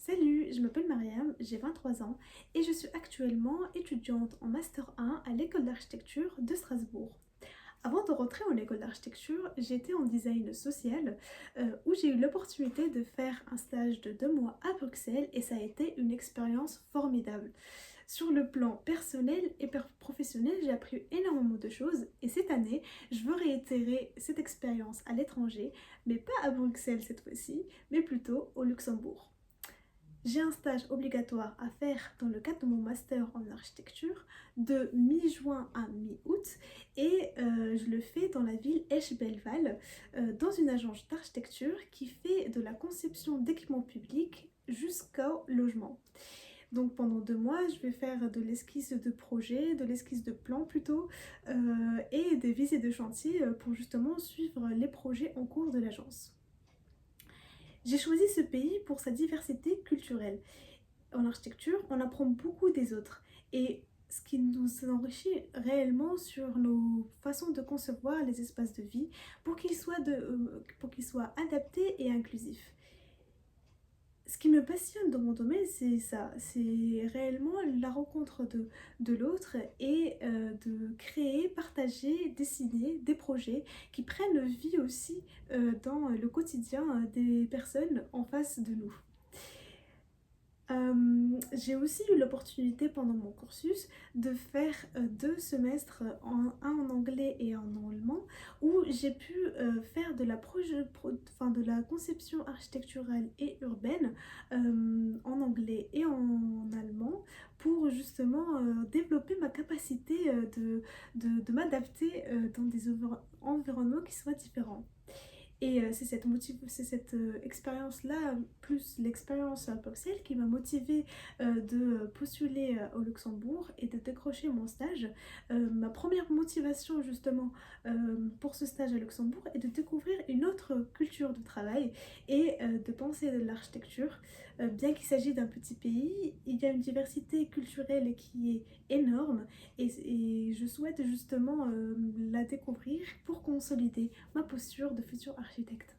Salut, je m'appelle Mariam, j'ai 23 ans et je suis actuellement étudiante en Master 1 à l'école d'architecture de Strasbourg. Avant de rentrer en école d'architecture, j'étais en design social où j'ai eu l'opportunité de faire un stage de 2 mois à Bruxelles et ça a été une expérience formidable. Sur le plan personnel et professionnel, j'ai appris énormément de choses et cette année, je veux réitérer cette expérience à l'étranger, mais pas à Bruxelles cette fois-ci, mais plutôt au Luxembourg. J'ai un stage obligatoire à faire dans le cadre de mon master en architecture de mi-juin à mi-août et je le fais dans la ville Esch-Belval dans une agence d'architecture qui fait de la conception d'équipements publics jusqu'au logement. Donc pendant 2 mois, je vais faire de l'esquisse de projet, de l'esquisse de plan plutôt, et des visites de chantier pour justement suivre les projets en cours de l'agence. J'ai choisi ce pays pour sa diversité culturelle. En architecture, on apprend beaucoup des autres et ce qui nous enrichit réellement sur nos façons de concevoir les espaces de vie pour qu'ils soient adaptés et inclusifs. Ce qui me passionne dans mon domaine, c'est ça, c'est réellement la rencontre de l'autre et de créer, partager, dessiner des projets qui prennent vie aussi dans le quotidien des personnes en face de nous. J'ai aussi eu l'opportunité pendant mon cursus de faire 2 semestres, un en anglais et un en allemand, où j'ai pu faire de la conception architecturale et urbaine en anglais et en allemand pour justement développer ma capacité de m'adapter dans des environnements qui soient différents. Et c'est cette expérience-là, plus l'expérience à Bruxelles, qui m'a motivée de postuler au Luxembourg et de décrocher mon stage. Ma première motivation justement pour ce stage à Luxembourg est de découvrir une autre culture de travail et de penser de l'architecture. Bien qu'il s'agisse d'un petit pays, il y a une diversité culturelle qui est énorme et je souhaite justement la découvrir pour consolider ma posture de futur architecte.